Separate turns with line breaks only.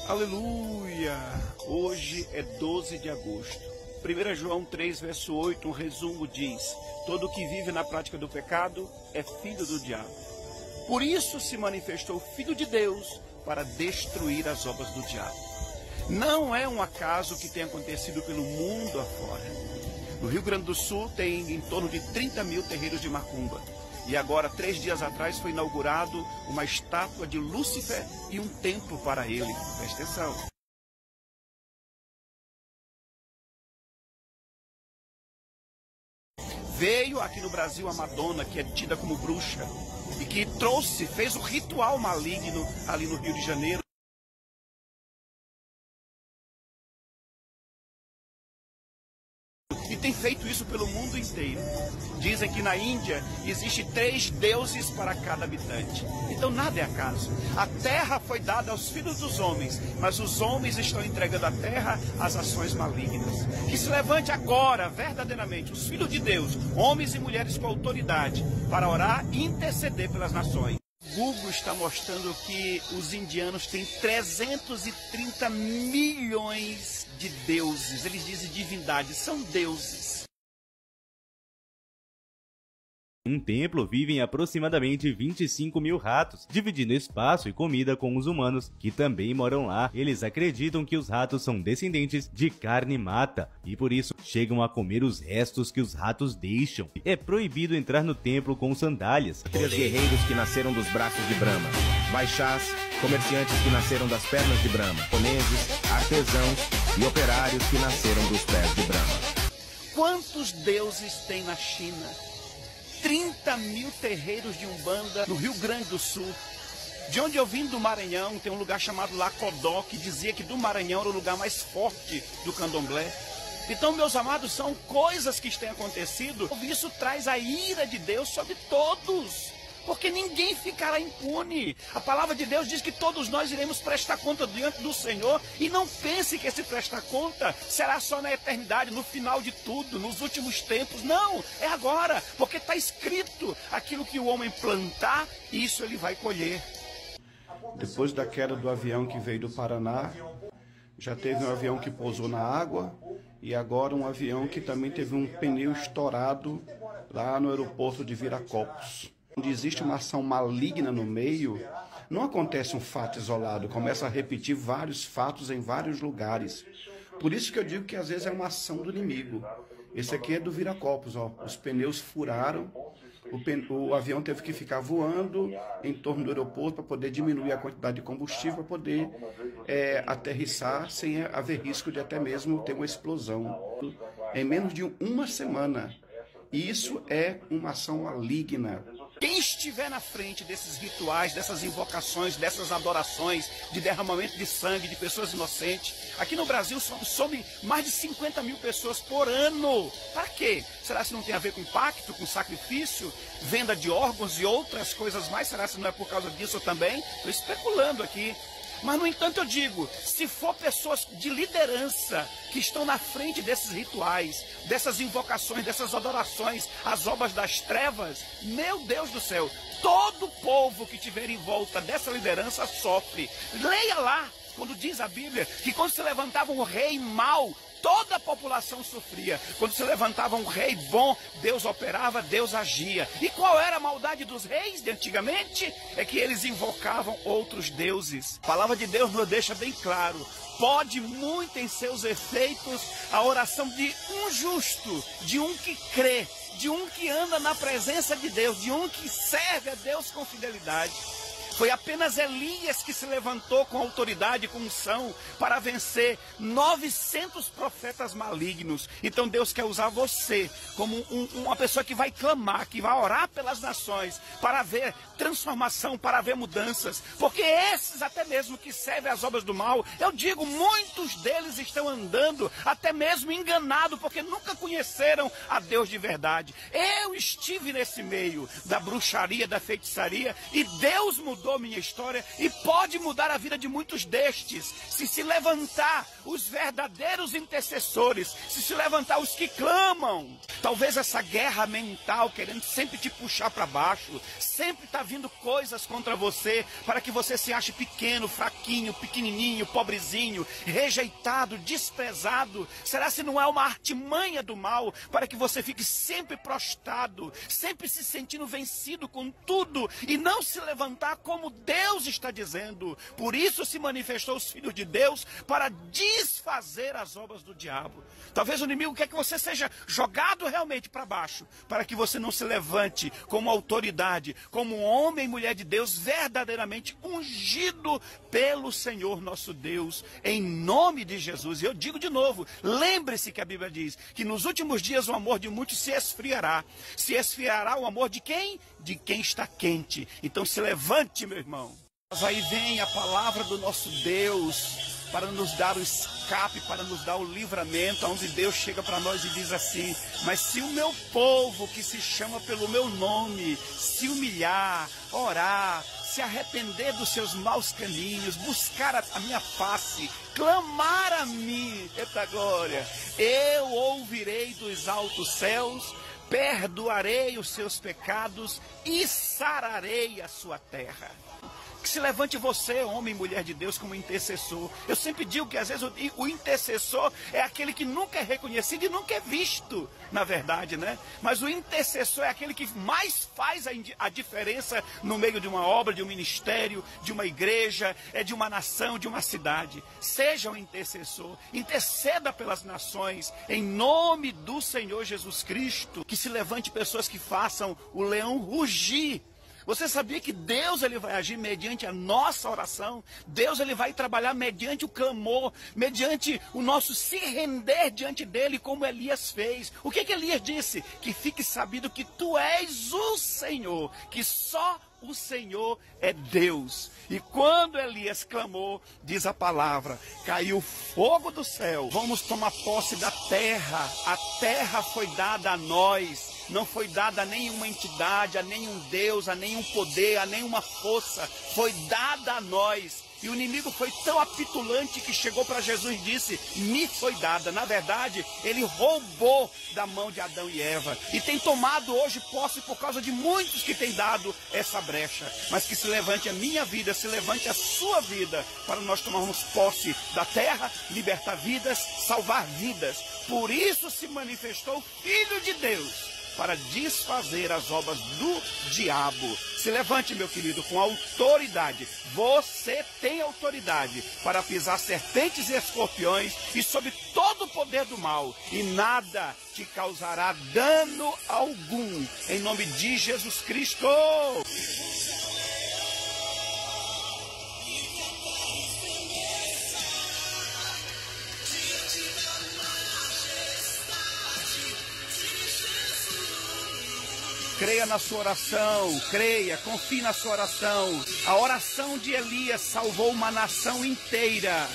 Aleluia! Hoje é 12 de agosto. 1 João 3, verso 8, um resumo diz: todo que vive na prática do pecado é filho do diabo. Por isso se manifestou o Filho de Deus para destruir as obras do diabo. Não é um acaso que tenha acontecido pelo mundo afora. No Rio Grande do Sul tem em torno de 30 mil terreiros de macumba. E agora, 3 dias atrás, foi inaugurado uma estátua de Lúcifer e um templo para ele. Presta atenção. Veio aqui no Brasil a Madonna, que é tida como bruxa, e que fez o ritual maligno ali no Rio de Janeiro. E tem feito isso pelo mundo inteiro. Dizem que na Índia existe 3 deuses para cada habitante. Então nada é acaso. A terra foi dada aos filhos dos homens, mas os homens estão entregando a terra às ações malignas. Que se levante agora, verdadeiramente, os filhos de Deus, homens e mulheres com autoridade, para orar e interceder pelas nações. Google está mostrando que os indianos têm 330 milhões de deuses. Eles dizem divindades, são deuses.
Um templo vivem aproximadamente 25 mil ratos, dividindo espaço e comida com os humanos, que também moram lá. Eles acreditam que os ratos são descendentes de carne mata, e por isso chegam a comer os restos que os ratos deixam. É proibido entrar no templo com sandálias.
3 guerreiros que nasceram dos braços de Brahma, baixás, comerciantes que nasceram das pernas de Brahma, japoneses, artesãos e operários que nasceram dos pés de Brahma.
Quantos deuses tem na China? 30 mil terreiros de Umbanda no Rio Grande do Sul. De onde eu vim, do Maranhão, tem um lugar chamado Lacodó, que dizia que do Maranhão era o lugar mais forte do candomblé. Então, meus amados, são coisas que têm acontecido. Isso traz a ira de Deus sobre todos, porque ninguém ficará impune. A palavra de Deus diz que todos nós iremos prestar conta diante do Senhor. E não pense que esse prestar conta será só na eternidade, no final de tudo, nos últimos tempos. Não, é agora, porque está escrito: aquilo que o homem plantar, isso ele vai colher. Depois da queda do avião que veio do Paraná, já teve um avião que pousou na água, e agora um avião que também teve um pneu estourado lá no aeroporto de Viracopos. Onde existe uma ação maligna no meio, não acontece um fato isolado, começa a repetir vários fatos em vários lugares. Por isso que eu digo que às vezes é uma ação do inimigo. Esse aqui é do Viracopos, ó. Os pneus furaram, o avião teve que ficar voando em torno do aeroporto para poder diminuir a quantidade de combustível, para poder aterrissar sem haver risco de até mesmo ter uma explosão. Em menos de uma semana. Isso é uma ação maligna. Quem estiver na frente desses rituais, dessas invocações, dessas adorações, de derramamento de sangue de pessoas inocentes, aqui no Brasil some mais de 50 mil pessoas por ano. Para quê? Será que não tem a ver com pacto, com sacrifício, venda de órgãos e outras coisas mais? Será que não é por causa disso também? Estou especulando aqui. Mas, no entanto, eu digo, se for pessoas de liderança que estão na frente desses rituais, dessas invocações, dessas adorações, as obras das trevas, meu Deus do céu, todo povo que estiver em volta dessa liderança sofre. Leia lá, quando diz a Bíblia, que quando se levantava um rei mau, toda a população sofria. Quando se levantava um rei bom, Deus operava, Deus agia. E qual era a maldade dos reis de antigamente? É que eles invocavam outros deuses. A palavra de Deus nos deixa bem claro: pode muito em seus efeitos a oração de um justo, de um que crê, de um que anda na presença de Deus, de um que serve a Deus com fidelidade. Foi apenas Elias que se levantou com autoridade e com unção para vencer 900 profetas malignos. Então Deus quer usar você como uma pessoa que vai clamar, que vai orar pelas nações, para ver transformação, para ver mudanças. Porque esses até mesmo que servem as obras do mal, eu digo, muitos deles estão andando até mesmo enganados, porque nunca conheceram a Deus de verdade. Eu estive nesse meio da bruxaria, da feitiçaria, e Deus mudou mudou minha história e pode mudar a vida de muitos destes. Se levantar os verdadeiros intercessores, se levantar os que clamam. Talvez essa guerra mental querendo sempre te puxar para baixo, sempre está vindo coisas contra você para que você se ache pequeno, fraquinho, pequenininho, pobrezinho, rejeitado, desprezado. Será se não é uma artimanha do mal para que você fique sempre prostrado, sempre se sentindo vencido com tudo e não se levantar como Deus está dizendo? Por isso se manifestou os filhos de Deus para desfazer as obras do diabo. Talvez o inimigo quer que você seja jogado realmente para baixo, para que você não se levante como autoridade, como um homem e mulher de Deus verdadeiramente ungido pelo Senhor nosso Deus, em nome de Jesus. E eu digo de novo, lembre-se que a Bíblia diz que nos últimos dias o amor de muitos se esfriará. Se esfriará o amor de quem? De quem está quente. Então se levante, meu irmão. Mas aí vem a palavra do nosso Deus para nos dar o escape, para nos dar o livramento, onde Deus chega para nós e diz assim: mas se o meu povo que se chama pelo meu nome se humilhar, orar, se arrepender dos seus maus caminhos, buscar a minha face, clamar a mim, eita glória, eu ouvirei dos altos céus, perdoarei os seus pecados e sararei a sua terra. Que se levante você, homem e mulher de Deus, como intercessor. Eu sempre digo que às vezes o intercessor é aquele que nunca é reconhecido e nunca é visto, na verdade, né? Mas o intercessor é aquele que mais faz a diferença no meio de uma obra, de um ministério, de uma igreja, de uma nação, de uma cidade. Seja um intercessor, interceda pelas nações, em nome do Senhor Jesus Cristo. Que se levante pessoas que façam o leão rugir. Você sabia que Deus ele vai agir mediante a nossa oração? Deus ele vai trabalhar mediante o clamor, mediante o nosso se render diante dele, como Elias fez. O que Elias disse? Que fique sabido que tu és o Senhor, que só o Senhor é Deus. E quando Elias clamou, diz a palavra, caiu fogo do céu. Vamos tomar posse da terra. A terra foi dada a nós. Não foi dada a nenhuma entidade, a nenhum Deus, a nenhum poder, a nenhuma força. Foi dada a nós. E o inimigo foi tão apitulante que chegou para Jesus e disse, me foi dada. Na verdade, ele roubou da mão de Adão e Eva. E tem tomado hoje posse por causa de muitos que têm dado essa brecha. Mas que se levante a minha vida, se levante a sua vida, para nós tomarmos posse da terra, libertar vidas, salvar vidas. Por isso se manifestou o Filho de Deus, para desfazer as obras do diabo. Se levante, meu querido, com autoridade. Você tem autoridade para pisar serpentes e escorpiões e sobre todo o poder do mal. E nada te causará dano algum. Em nome de Jesus Cristo. Creia na sua oração, creia, confie na sua oração. A oração de Elias salvou uma nação inteira.